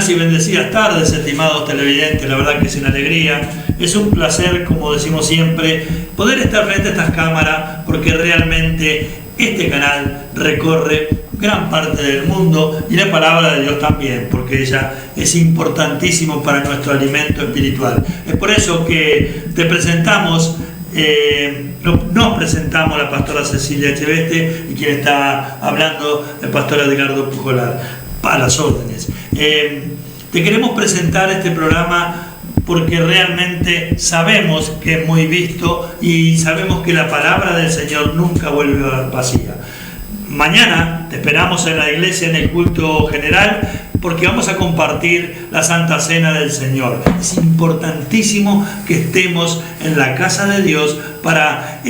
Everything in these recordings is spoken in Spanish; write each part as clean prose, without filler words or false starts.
Buenas y bendecidas tardes, estimados televidentes, la verdad que es una alegría, es un placer, como decimos siempre, poder estar frente a estas cámaras, porque realmente este canal recorre gran parte del mundo y la palabra de Dios también, porque ella es importantísimo para nuestro alimento espiritual. Es por eso que te presentamos, nos presentamos la pastora Cecilia Echeveste y quien está hablando, el pastor Edgardo Pujolar. A las órdenes. Te queremos presentar este programa porque realmente sabemos que es muy visto y sabemos que la palabra del Señor nunca vuelve vacía. Mañana te esperamos en la iglesia en el culto general porque vamos a compartir la Santa Cena del Señor. Es importantísimo que estemos en la casa de Dios para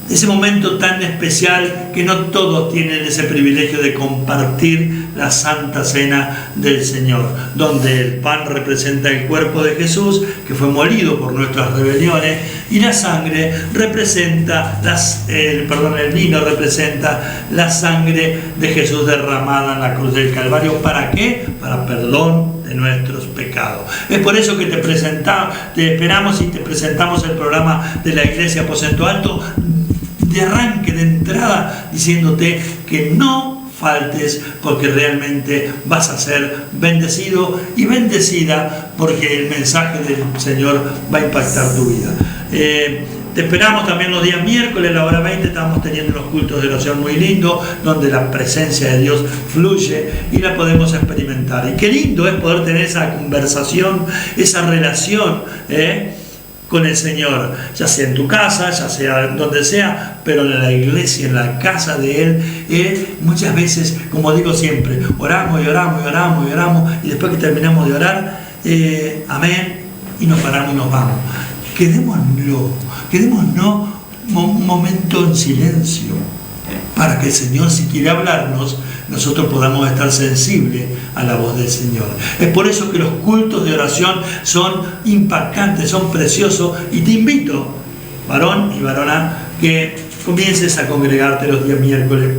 ese momento tan especial que no todos tienen ese privilegio de compartir la Santa Cena del Señor, donde el pan representa el cuerpo de Jesús, que fue molido por nuestras rebeliones, y la sangre representa, el vino representa la sangre de Jesús derramada en la cruz del Calvario. ¿Para qué? Para perdón de nuestros pecados. Es por eso que te esperamos y te presentamos el programa de la Iglesia Aposento Alto, de arranque, de entrada, diciéndote que no faltes, porque realmente vas a ser bendecido y bendecida, porque el mensaje del Señor va a impactar tu vida. Te esperamos también los días miércoles a la hora 20, estamos teniendo unos cultos de oración muy lindos, donde la presencia de Dios fluye y la podemos experimentar. Y qué lindo es poder tener esa conversación, esa relación, con el Señor, ya sea en tu casa, ya sea donde sea, pero en la iglesia, en la casa de Él, muchas veces, como digo siempre, oramos y oramos y oramos y oramos, y después que terminamos de orar, amén, y nos paramos y nos vamos. Quedémonos un momento en silencio, para que el Señor, si quiere hablarnos, nosotros podamos estar sensibles a la voz del Señor. Es por eso que los cultos de oración son impactantes, son preciosos, y te invito, varón y varona, que comiences a congregarte los días miércoles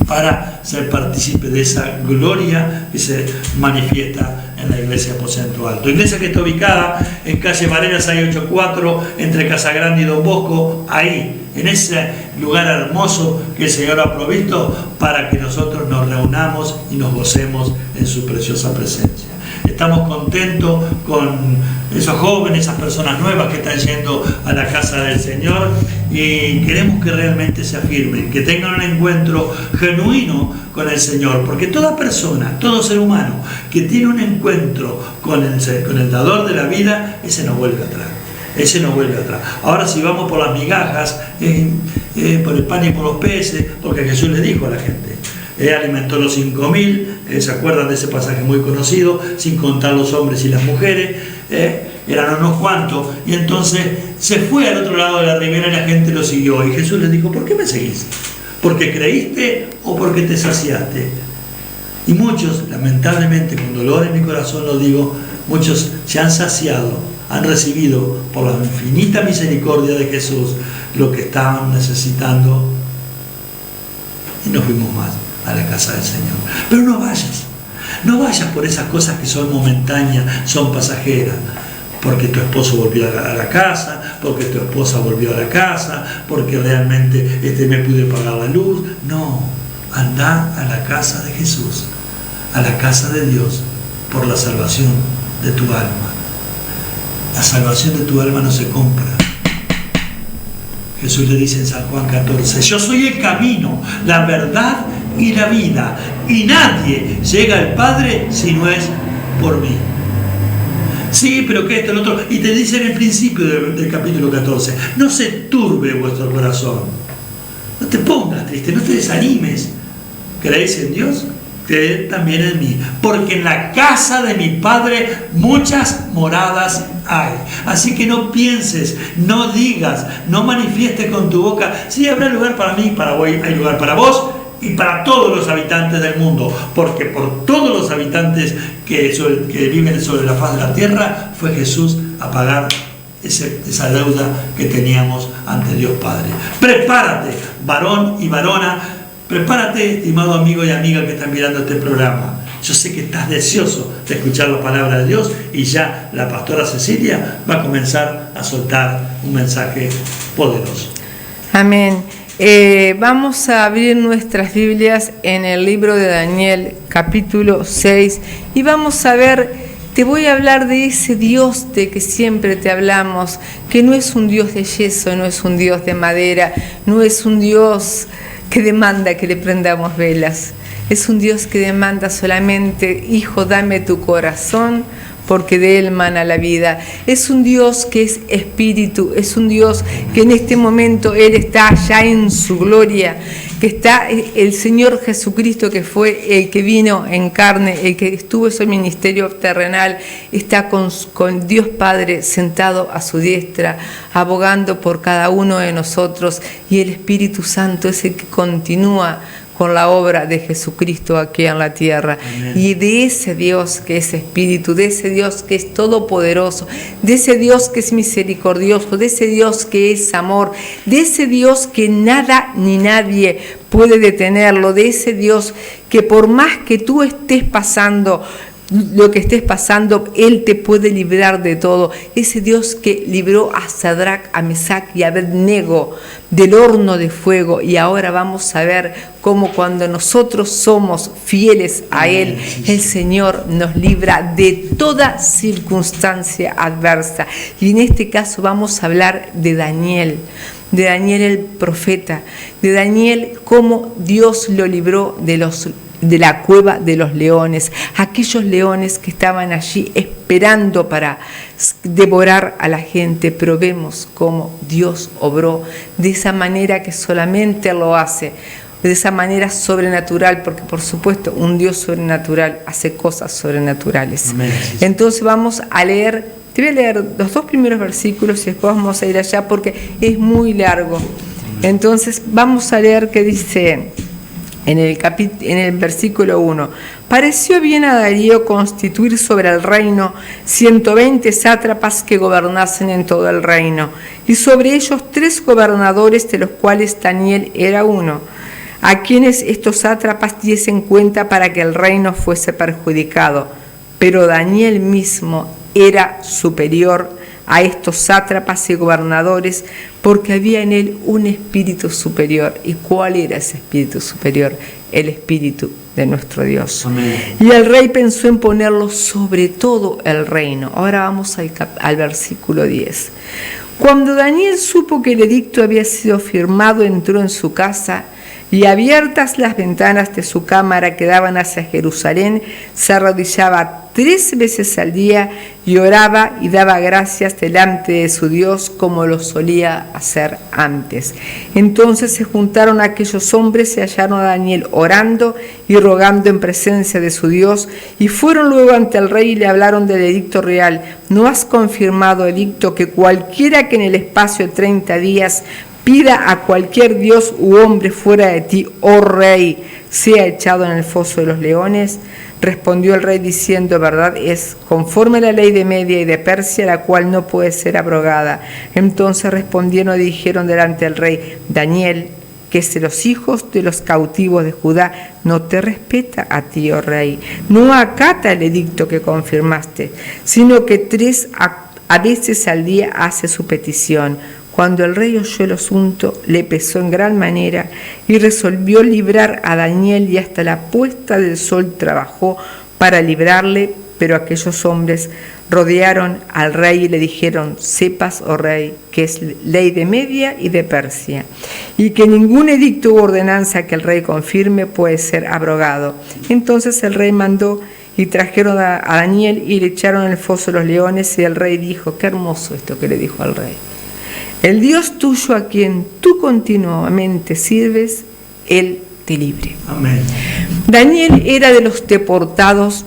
para ser partícipe de esa gloria que se manifiesta en la iglesia Aposento Alto. Iglesia que está ubicada en calle Varela 684, entre Casagrande y Don Bosco, ahí, en ese lugar hermoso que el Señor ha provisto para que nosotros nos reunamos y nos gocemos en su preciosa presencia. Estamos contentos con esos jóvenes, esas personas nuevas que están yendo a la casa del Señor, y queremos que realmente se afirmen, que tengan un encuentro genuino con el Señor, porque toda persona, todo ser humano que tiene un encuentro con el dador de la vida, ese no vuelve atrás. Ese no vuelve atrás. Ahora, si vamos por las migajas, por el pan y por los peces, porque Jesús le dijo a la gente, alimentó los 5.000, ¿se acuerdan de ese pasaje muy conocido? Sin contar los hombres y las mujeres, eran unos cuantos, y entonces se fue al otro lado de la ribera y la gente lo siguió, y Jesús les dijo, ¿por qué me seguís? ¿Porque creíste o porque te saciaste? Y muchos, lamentablemente, con dolor en mi corazón lo digo, muchos se han saciado, han recibido por la infinita misericordia de Jesús lo que estaban necesitando, y no fuimos más a la casa del Señor. Pero no vayas por esas cosas que son momentáneas, son pasajeras, porque tu esposo volvió a la casa, porque tu esposa volvió a la casa, porque realmente me pude pagar la luz. No, anda a la casa de Jesús, a la casa de Dios, por la salvación de tu alma. La salvación de tu alma no se compra. Jesús le dice en San Juan 14, yo soy el camino, la verdad y la vida, y nadie llega al Padre si no es por mí. Sí, pero que esto, lo otro, y te dice en el principio del capítulo 14, no se turbe vuestro corazón, no te pongas triste, no te desanimes. ¿Creéis en Dios? Creed también en mí, porque en la casa de mi Padre muchas moradas hay. Así que no pienses, no digas, no manifiestes con tu boca, sí, habrá lugar para mí, hay lugar para vos y para todos los habitantes del mundo, porque por todos los habitantes que viven sobre la faz de la tierra fue Jesús a pagar esa deuda que teníamos ante Dios Padre. Prepárate, varón y varona. Prepárate, estimado amigo y amiga que están mirando este programa. Yo sé que estás deseoso de escuchar la palabra de Dios y ya la pastora Cecilia va a comenzar a soltar un mensaje poderoso. Amén. Vamos a abrir nuestras Biblias en el libro de Daniel, capítulo 6, y vamos a ver, te voy a hablar de ese Dios de que siempre te hablamos, que no es un Dios de yeso, no es un Dios de madera, no es un Dios que demanda que le prendamos velas. Es un Dios que demanda solamente: hijo, dame tu corazón, porque de él mana la vida. Es un Dios que es espíritu, es un Dios que en este momento Él está ya en su gloria, que está el Señor Jesucristo, que fue el que vino en carne, el que estuvo en su ministerio terrenal, está con Dios Padre sentado a su diestra, abogando por cada uno de nosotros, y el Espíritu Santo es el que continúa con la obra de Jesucristo aquí en la tierra. Amén. Y de ese Dios que es espíritu, de ese Dios que es todopoderoso, de ese Dios que es misericordioso, de ese Dios que es amor, de ese Dios que nada ni nadie puede detenerlo, de ese Dios que por más que tú estés pasando lo que estés pasando, Él te puede librar de todo. Ese Dios que libró a Sadrach, a Mesach y a Abednego del horno de fuego. Y ahora vamos a ver cómo cuando nosotros somos fieles a Él, el Señor nos libra de toda circunstancia adversa. Y en este caso vamos a hablar de Daniel el profeta, de Daniel, cómo Dios lo libró de la cueva de los leones, aquellos leones que estaban allí esperando para devorar a la gente, pero vemos cómo Dios obró de esa manera que solamente lo hace, de esa manera sobrenatural, porque por supuesto un Dios sobrenatural hace cosas sobrenaturales. Amén. Entonces vamos a leer, te voy a leer los 2 primeros versículos y después vamos a ir allá porque es muy largo. Entonces vamos a leer que dice en el versículo 1: pareció bien a Darío constituir sobre el reino 120 sátrapas que gobernasen en todo el reino, y sobre ellos 3 gobernadores, de los cuales Daniel era uno, a quienes estos sátrapas diesen cuenta para que el reino fuese perjudicado. Pero Daniel mismo era superior a estos sátrapas y gobernadores, porque había en él un espíritu superior. ¿Y cuál era ese espíritu superior? El espíritu de nuestro Dios. Amén. Y el rey pensó en ponerlo sobre todo el reino. Ahora vamos al versículo 10. Cuando Daniel supo que el edicto había sido firmado, entró en su casa, y abiertas las ventanas de su cámara que daban hacia Jerusalén, se arrodillaba 3 veces al día y oraba y daba gracias delante de su Dios, como lo solía hacer antes. Entonces se juntaron aquellos hombres y hallaron a Daniel orando y rogando en presencia de su Dios, y fueron luego ante el rey y le hablaron del edicto real. ¿No has confirmado, edicto, que cualquiera que en el espacio de 30 días pida a cualquier dios u hombre fuera de ti, oh rey, sea echado en el foso de los leones? Respondió el rey diciendo: verdad es, conforme a la ley de Media y de Persia, la cual no puede ser abrogada. Entonces respondieron y dijeron delante del rey: Daniel, que es de los hijos de los cautivos de Judá, no te respeta a ti, oh rey, no acata el edicto que confirmaste, sino que 3 veces al día hace su petición. Cuando el rey oyó el asunto, le pesó en gran manera y resolvió librar a Daniel, y hasta la puesta del sol trabajó para librarle. Pero aquellos hombres rodearon al rey y le dijeron: sepas, oh rey, que es ley de Media y de Persia, y que ningún edicto u ordenanza que el rey confirme puede ser abrogado. Entonces el rey mandó y trajeron a Daniel y le echaron en el foso de los leones, y el rey dijo: qué hermoso esto que le dijo al rey. El Dios tuyo, a quien tú continuamente sirves, Él te libre. Amén. Daniel era de los deportados,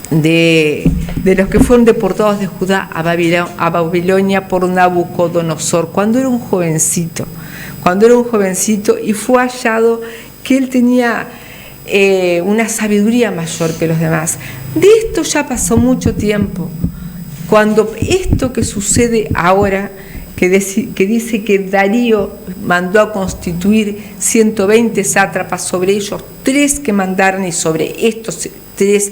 de los que fueron deportados de Judá a Babilonia por Nabucodonosor, cuando era un jovencito, y fue hallado que él tenía una sabiduría mayor que los demás. De esto ya pasó mucho tiempo. Cuando esto que sucede ahora, que dice que Darío mandó a constituir 120 sátrapas, sobre ellos 3 que mandaran, y sobre estos 3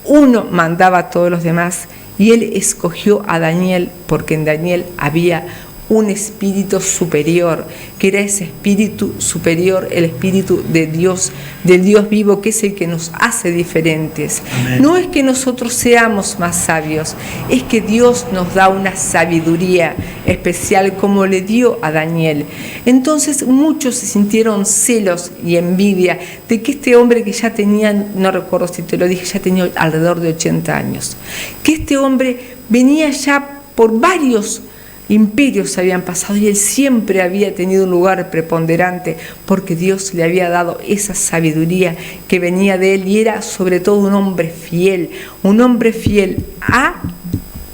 uno mandaba a todos los demás, y él escogió a Daniel porque en Daniel había un espíritu superior, que era ese espíritu superior, el espíritu de Dios, del Dios vivo, que es el que nos hace diferentes. Amén. No es que nosotros seamos más sabios, es que Dios nos da una sabiduría especial como le dio a Daniel. Entonces muchos se sintieron celos y envidia de que este hombre, que ya tenía, no recuerdo si te lo dije, ya tenía alrededor de 80 años, que este hombre venía ya por varios imperios habían pasado y él siempre había tenido un lugar preponderante porque Dios le había dado esa sabiduría que venía de él, y era sobre todo un hombre fiel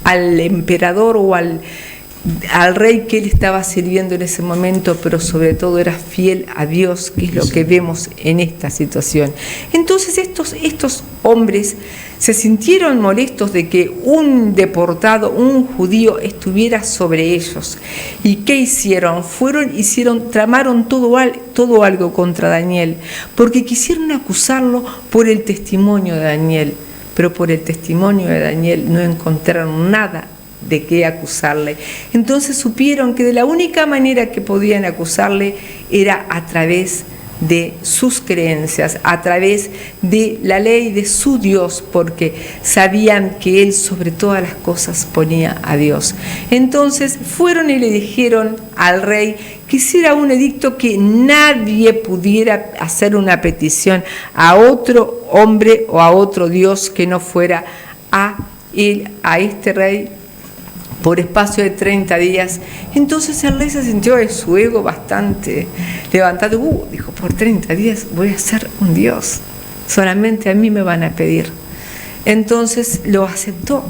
al emperador o al rey que él estaba sirviendo en ese momento, pero sobre todo era fiel a Dios, que es lo que vemos en esta situación. Entonces estos hombres se sintieron molestos de que un deportado, un judío, estuviera sobre ellos. ¿Y qué hicieron? Tramaron todo algo contra Daniel, porque quisieron acusarlo por el testimonio de Daniel, pero por el testimonio de Daniel no encontraron nada de qué acusarle. Entonces supieron que de la única manera que podían acusarle era a través de sus creencias, a través de la ley de su Dios, porque sabían que él sobre todas las cosas ponía a Dios. Entonces fueron y le dijeron al rey que hiciera un edicto que nadie pudiera hacer una petición a otro hombre o a otro Dios que no fuera a este rey por espacio de 30 días. Entonces el rey se sintió de su ego bastante levantado. Dijo, por 30 días voy a ser un Dios, solamente a mí me van a pedir. Entonces lo aceptó,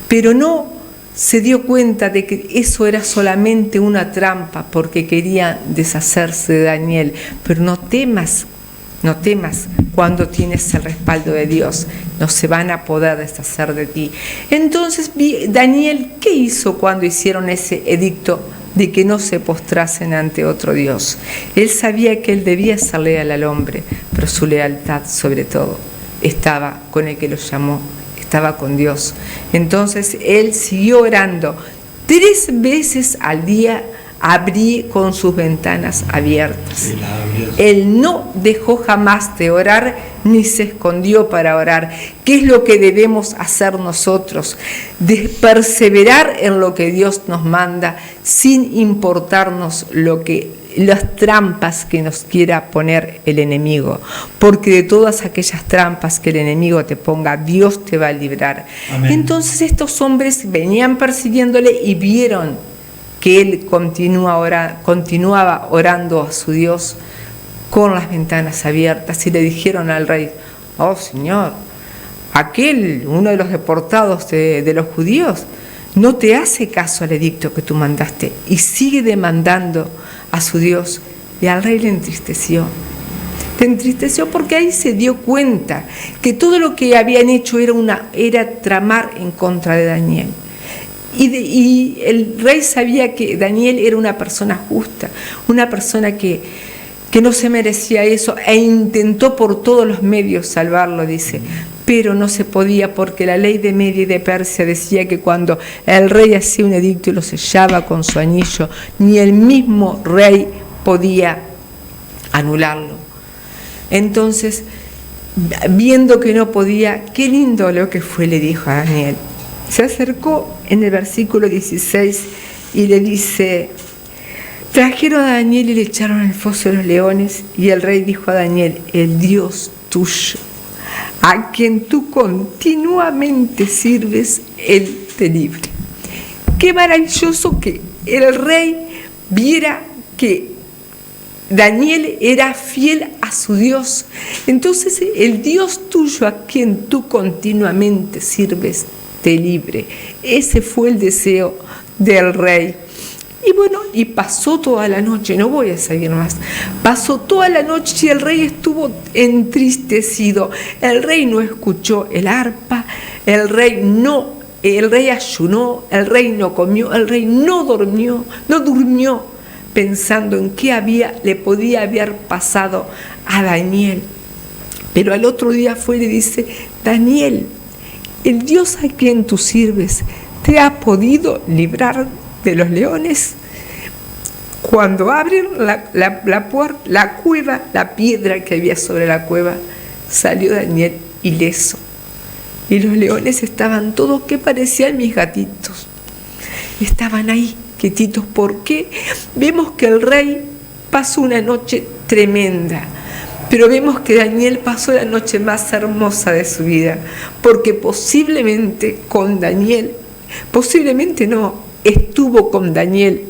pero no se dio cuenta de que eso era solamente una trampa, porque quería deshacerse de Daniel. Pero no temas, cuando tienes el respaldo de Dios, no se van a poder deshacer de ti. Entonces Daniel, ¿qué hizo cuando hicieron ese edicto de que no se postrasen ante otro Dios? Él sabía que él debía ser leal al hombre, pero su lealtad sobre todo estaba con el que lo llamó, estaba con Dios. Entonces él siguió orando 3 veces al día, abrí con sus ventanas abiertas. Él no dejó jamás de orar, ni se escondió para orar. ¿Qué es lo que debemos hacer nosotros? De perseverar en lo que Dios nos manda, sin importarnos las trampas que nos quiera poner el enemigo, porque de todas aquellas trampas que el enemigo te ponga, Dios te va a librar. Amén. Entonces estos hombres venían persiguiéndole y vieron que él continuaba orando a su Dios con las ventanas abiertas, y le dijeron al rey: oh Señor, uno de los deportados de los judíos, no te hace caso al edicto que tú mandaste y sigue demandando a su Dios. Y al rey le entristeció porque ahí se dio cuenta que todo lo que habían hecho era tramar en contra de Daniel. Y el rey sabía que Daniel era una persona justa, una persona que no se merecía eso, e intentó por todos los medios salvarlo, dice, pero no se podía, porque la ley de Media y de Persia decía que cuando el rey hacía un edicto y lo sellaba con su anillo, ni el mismo rey podía anularlo. Entonces, viendo que no podía, qué lindo lo que fue, le dijo a Daniel. Se acercó en el versículo 16 y le dice: trajeron a Daniel y le echaron al foso de los leones, y el rey dijo a Daniel: el Dios tuyo, a quien tú continuamente sirves, él te libre. Qué maravilloso que el rey viera que Daniel era fiel a su Dios. Entonces el Dios tuyo, a quien tú continuamente sirves, te libre. Ese fue el deseo del rey. Y bueno, y pasó toda la noche, no voy a seguir más, pasó toda la noche y el rey estuvo entristecido. El rey no escuchó el arpa, el rey no el rey ayunó, el rey no comió, el rey no durmió, pensando en qué le podía haber pasado a Daniel. Pero al otro día fue y le dice: Daniel, el Dios a quien tú sirves, ¿te ha podido librar de los leones? Cuando abren la puerta, la cueva, la piedra que había sobre la cueva, salió Daniel ileso. Y los leones estaban todos, que parecían mis gatitos. Estaban ahí, quietitos. ¿Por qué? Vemos que el rey pasó una noche tremenda, pero vemos que Daniel pasó la noche más hermosa de su vida, porque posiblemente estuvo con Daniel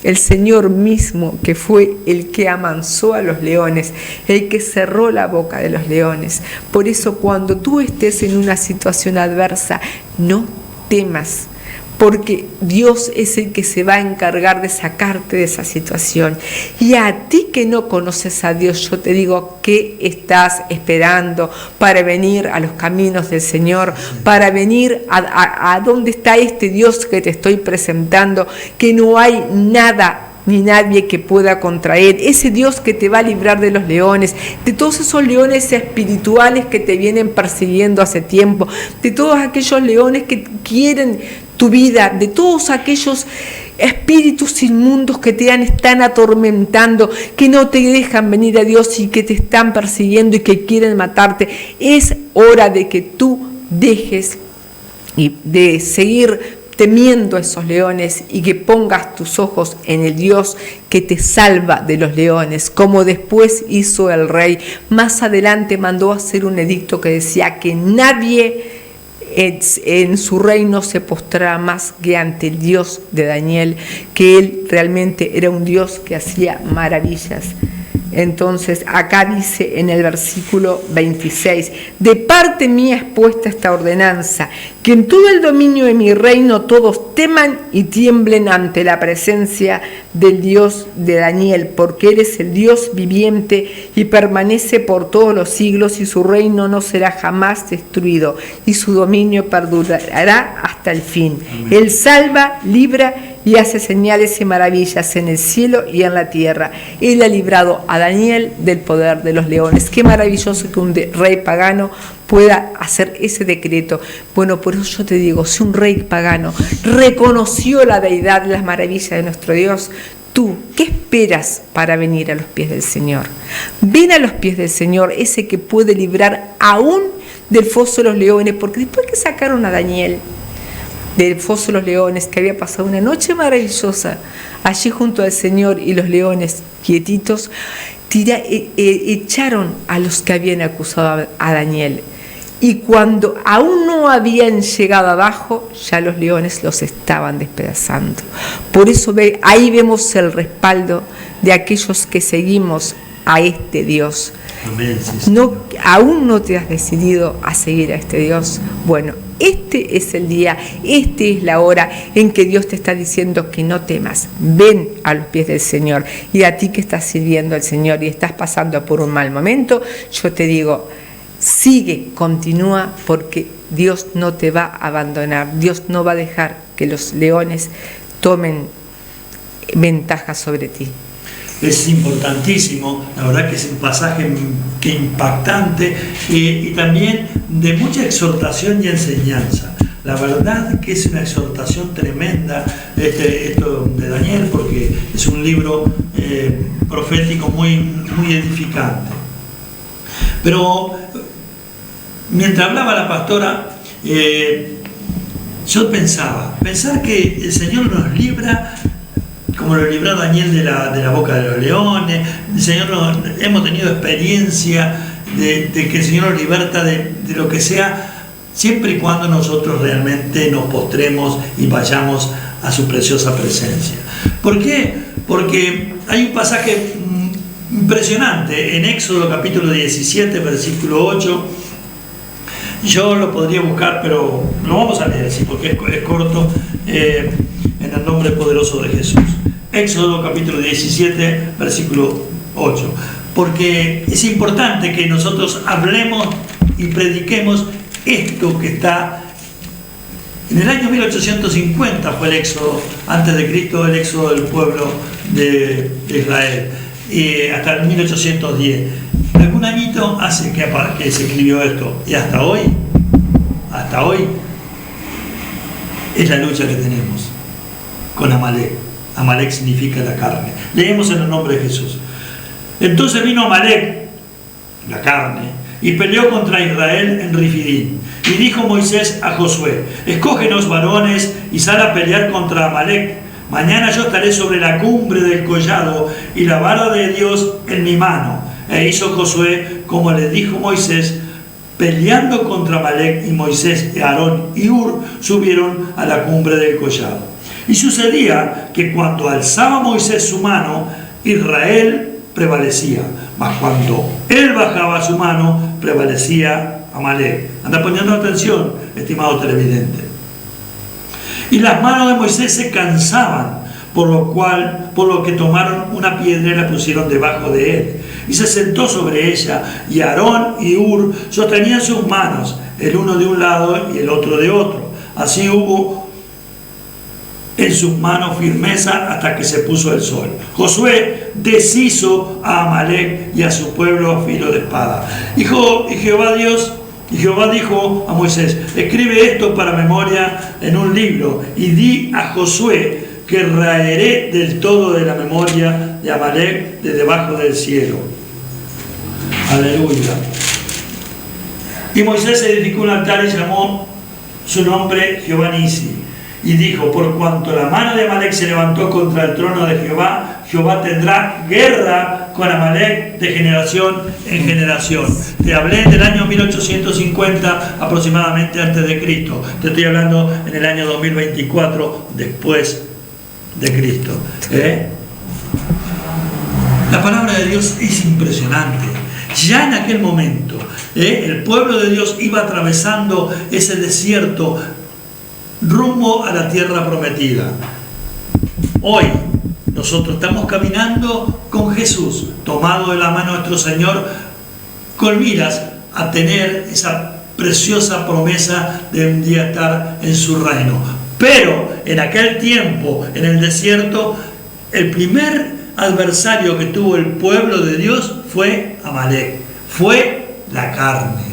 el Señor mismo, que fue el que amansó a los leones, el que cerró la boca de los leones. Por eso, cuando tú estés en una situación adversa, no temas, porque Dios es el que se va a encargar de sacarte de esa situación. Y a ti que no conoces a Dios, yo te digo: ¿qué estás esperando para venir a los caminos del Señor? Para venir a donde está este Dios que te estoy presentando, que no hay nada ni nadie que pueda contra él. Ese Dios que te va a librar de los leones, de todos esos leones espirituales que te vienen persiguiendo hace tiempo, de todos aquellos leones que quieren tu vida, de todos aquellos espíritus inmundos que te están atormentando, que no te dejan venir a Dios y que te están persiguiendo y que quieren matarte. Es hora de que tú dejes de seguir temiendo a esos leones y que pongas tus ojos en el Dios que te salva de los leones, como después hizo el rey. Más adelante mandó hacer un edicto que decía que nadie en su reino se postrara más que ante el Dios de Daniel, que él realmente era un Dios que hacía maravillas. Entonces acá dice en el versículo 26: de parte mía es puesta esta ordenanza, que en todo el dominio de mi reino todos teman y tiemblen ante la presencia del Dios de Daniel, porque eres el Dios viviente y permanece por todos los siglos, y su reino no será jamás destruido, y su dominio perdurará hasta el fin. Amén. Él salva, libra y hace señales y maravillas en el cielo y en la tierra. Él ha librado a Daniel del poder de los leones. Qué maravilloso que un rey pagano pueda hacer ese decreto. Bueno, por eso yo te digo, si un rey pagano reconoció la deidad, las maravillas de nuestro Dios, tú, ¿qué esperas para venir a los pies del Señor? Ven a los pies del Señor, ese que puede librar aún del foso de los leones, porque después que sacaron a Daniel del foso de los leones, que había pasado una noche maravillosa allí junto al Señor, y los leones quietitos, echaron a los que habían acusado a Daniel. Y cuando aún no habían llegado abajo, ya los leones los estaban despedazando. Por eso ahí vemos el respaldo de aquellos que seguimos a este Dios. Amén, sí, aún no te has decidido a seguir a este Dios. Bueno, este es el día, esta es la hora en que Dios te está diciendo que no temas. Ven a los pies del Señor. Y a ti que estás sirviendo al Señor y estás pasando por un mal momento, yo te digo: sigue, continúa, porque Dios no te va a abandonar. Dios no va a dejar que los leones tomen ventaja sobre ti. Es importantísimo, la verdad que es un pasaje que impactante y también de mucha exhortación y enseñanza. La verdad que es una exhortación tremenda esto de Daniel, porque es un libro profético muy, muy edificante. Pero mientras hablaba la pastora, yo pensar que el Señor nos libra como lo libró Daniel de la boca de los leones. El Señor hemos tenido experiencia de que el Señor nos liberta de lo que sea, siempre y cuando nosotros realmente nos postremos y vayamos a su preciosa presencia. ¿Por qué? Porque hay un pasaje impresionante en Éxodo capítulo 17, versículo 8. Yo lo podría buscar, pero lo vamos a leer, sí, porque es corto, en el nombre poderoso de Jesús. Éxodo capítulo 17, versículo 8. Porque es importante que nosotros hablemos y prediquemos esto que está En el año 1850 fue el éxodo, antes de Cristo, el éxodo del pueblo de Israel, y hasta el 1810. Algún añito hace que se escribió esto, y hasta hoy es la lucha que tenemos con Amalek. Amalek significa la carne. Leemos en el nombre de Jesús. Entonces vino Amalek, la carne, y peleó contra Israel en Refidim. Y dijo Moisés a Josué: escógenos varones y sal a pelear contra Amalek. Mañana yo estaré sobre la cumbre del collado y la vara de Dios en mi mano. E hizo Josué como le dijo Moisés, peleando contra Amalek, y Moisés, Aarón y Hur subieron a la cumbre del collado. Y sucedía que cuando alzaba Moisés su mano, Israel prevalecía, mas cuando él bajaba su mano, prevalecía Amalek. Anda poniendo atención, estimado televidente. Y las manos de Moisés se cansaban, por lo que tomaron una piedra y la pusieron debajo de él. Y se sentó sobre ella, y Aarón y Hur sostenían sus manos, el uno de un lado y el otro de otro. Así hubo en sus manos firmeza hasta que se puso el sol. Josué deshizo a Amalek y a su pueblo a filo de espada. Y Jehová dijo a Moisés: escribe esto para memoria en un libro, y di a Josué que raeré del todo de la memoria de Amalek de debajo del cielo. Aleluya. Y Moisés edificó un altar y llamó su nombre Jehová Nisi. Y dijo: por cuanto la mano de Amalek se levantó contra el trono de Jehová, Jehová tendrá guerra con Amalek de generación en generación. Te hablé del año 1850 aproximadamente antes de Cristo. Te estoy hablando en el año 2024 después de Cristo. La palabra de Dios es impresionante. Ya en aquel momento, el pueblo de Dios iba atravesando ese desierto rumbo a la tierra prometida. Hoy nosotros estamos caminando con Jesús, tomado de la mano de nuestro Señor, con miras a tener esa preciosa promesa de un día estar en su reino. Pero en aquel tiempo, en el desierto, el primer adversario que tuvo el pueblo de Dios fue Amalek, fue la carne.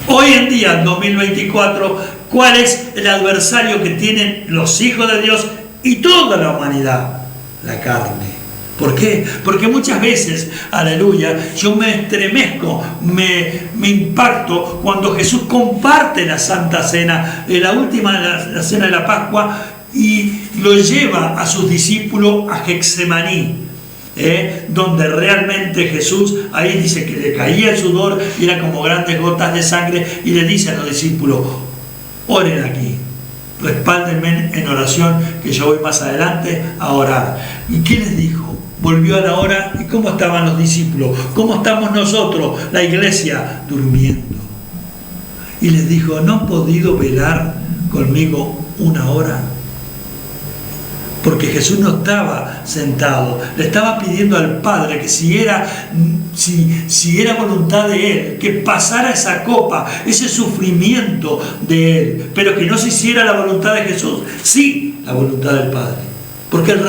Hoy en día, en 2024, ¿cuál es el adversario que tienen los hijos de Dios y toda la humanidad? La carne. ¿Por qué? Porque muchas veces, aleluya, yo me estremezco, me impacto cuando Jesús comparte la Santa Cena, la última, la cena de la Pascua, y lo lleva a sus discípulos a Getsemaní, donde realmente Jesús, ahí dice que le caía el sudor y eran como grandes gotas de sangre, y le dice a los discípulos: oren aquí, respáldenme en oración, que yo voy más adelante a orar. ¿Y qué les dijo? Volvió a la hora, y ¿cómo estaban los discípulos? ¿Cómo estamos nosotros, la iglesia? Durmiendo. Y les dijo: ¿no han podido velar conmigo una hora? Porque Jesús no estaba sentado, le estaba pidiendo al Padre que si era voluntad de Él, que pasara esa copa, ese sufrimiento de Él, pero que no se hiciera la voluntad de Jesús, sí la voluntad del Padre. Porque Él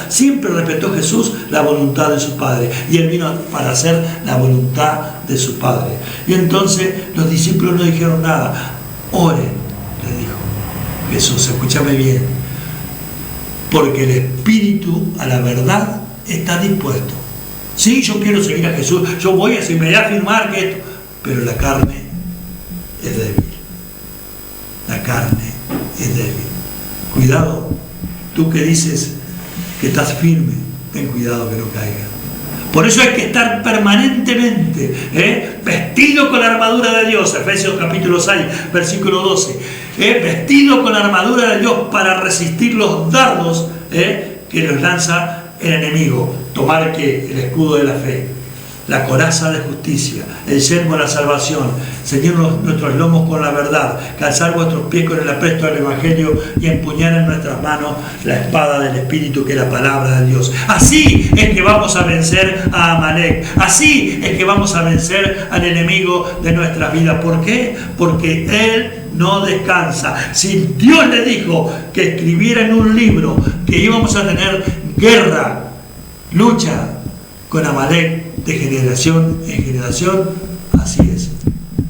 siempre respetó Jesús la voluntad de su Padre, y Él vino para hacer la voluntad de su Padre. Y entonces los discípulos no dijeron nada. Oren, le dijo Jesús, escúchame bien, porque el espíritu a la verdad está dispuesto. Sí, yo quiero seguir a Jesús, yo me voy a afirmar que esto, pero la carne es débil. La carne es débil. Cuidado, tú que dices que estás firme, ten cuidado que no caiga. Por eso hay que estar permanentemente vestido con la armadura de Dios. Efesios capítulo 6, versículo 12. Vestido con la armadura de Dios para resistir los dardos que nos lanza el enemigo. Tomar el escudo de la fe. la coraza de justicia, el yelmo de la salvación, ceñir nuestros lomos con la verdad, calzar vuestros pies con el apresto del Evangelio y empuñar en nuestras manos la espada del Espíritu, que es la palabra de Dios. Así es que vamos a vencer a Amalek, así es que vamos a vencer al enemigo de nuestra vida. ¿Por qué? Porque él no descansa. Si Dios le dijo que escribiera en un libro que íbamos a tener guerra, lucha con Amalek de generación en generación, así es.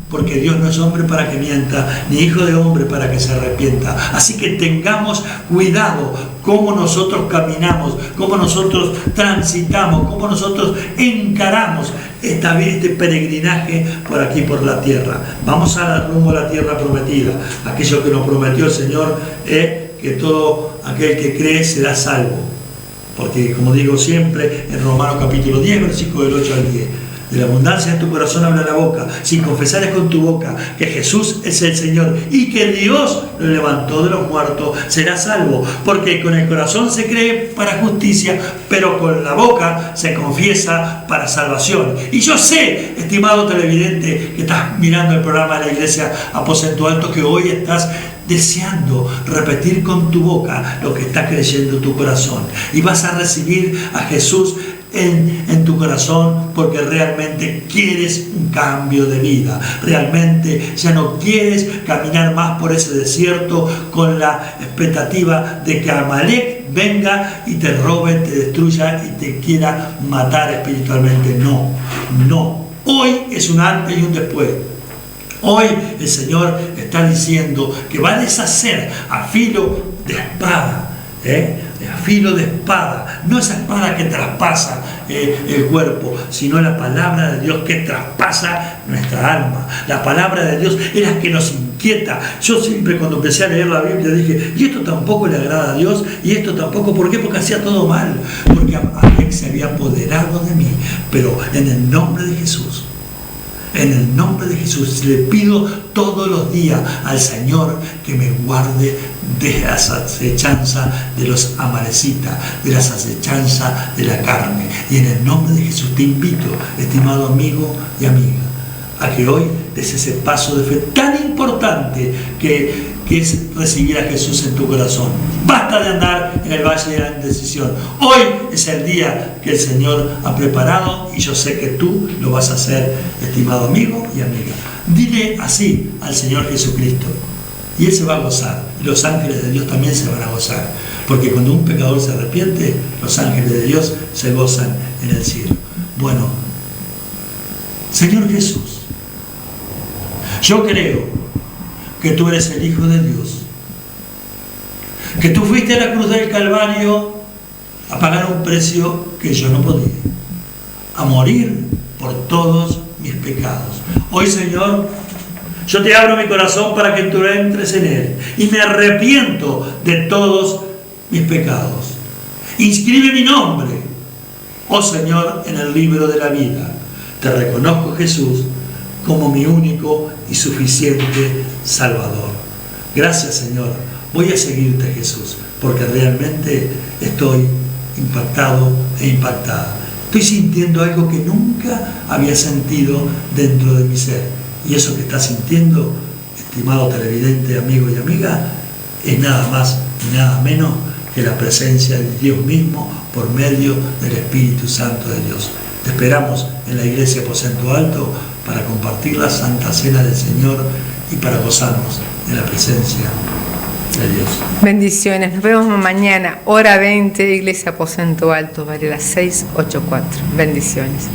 Porque Dios no es hombre para que mienta, ni hijo de hombre para que se arrepienta. Así que tengamos cuidado cómo nosotros caminamos, cómo nosotros transitamos, cómo nosotros encaramos este peregrinaje por aquí, por la tierra. Vamos a dar rumbo a la tierra prometida. Aquello que nos prometió el Señor es que todo aquel que cree será salvo. Porque, como digo siempre, en Romanos capítulo 10, versículo del 8 al 10, de la abundancia de tu corazón habla la boca. Si confesares con tu boca que Jesús es el Señor y que Dios lo levantó de los muertos, serás salvo. Porque con el corazón se cree para justicia, pero con la boca se confiesa para salvación. Y yo sé, estimado televidente, que estás mirando el programa de la Iglesia Aposento Alto, que hoy estás deseando repetir con tu boca lo que está creyendo tu corazón, y vas a recibir a Jesús en tu corazón, porque realmente quieres un cambio de vida, realmente ya no quieres caminar más por ese desierto con la expectativa de que Amalek venga y te robe, te destruya y te quiera matar espiritualmente. No, hoy es un antes y un después. Hoy el Señor está diciendo que va a deshacer a filo de espada, a filo de espada, no esa espada que traspasa el cuerpo, sino la palabra de Dios que traspasa nuestra alma. La palabra de Dios es la que nos inquieta. Yo siempre, cuando empecé a leer la Biblia, dije, y esto tampoco le agrada a Dios, y esto tampoco, ¿por qué? Porque hacía todo mal, porque Amalek se había apoderado de mí. Pero en el nombre de Jesús, en el nombre de Jesús, le pido todos los días al Señor que me guarde de las acechanzas de los amalecitas, de las acechanzas de la carne. Y en el nombre de Jesús te invito, estimado amigo y amiga, a que hoy des ese paso de fe tan importante que es recibir a Jesús en tu corazón. Basta de andar en el valle de la indecisión. Hoy es el día que el Señor ha preparado, y yo sé que tú lo vas a hacer, estimado amigo y amiga. Dile así al Señor Jesucristo, y Él se va a gozar, y los ángeles de Dios también se van a gozar, porque cuando un pecador se arrepiente, los ángeles de Dios se gozan en el cielo. Bueno, Señor Jesús, yo creo que tú eres el Hijo de Dios, que tú fuiste a la cruz del Calvario a pagar un precio que yo no podía, a morir por todos mis pecados. Hoy, Señor, yo te abro mi corazón para que tú entres en él, y me arrepiento de todos mis pecados. Inscribe mi nombre, oh Señor, en el libro de la vida. Te reconozco, Jesús, como mi único y suficiente Salvador. Gracias, Señor. Voy a seguirte, Jesús, porque realmente estoy impactado e impactada. Estoy sintiendo algo que nunca había sentido dentro de mi ser. Y eso que estás sintiendo, estimado televidente, amigo y amiga, es nada más y nada menos que la presencia de Dios mismo por medio del Espíritu Santo de Dios. Te esperamos en la Iglesia Aposento Alto para compartir la Santa Cena del Señor y para gozarnos de la presencia de Dios. Bendiciones. Nos vemos mañana, hora 20, Iglesia Aposento Alto, vale las 6:84. Bendiciones.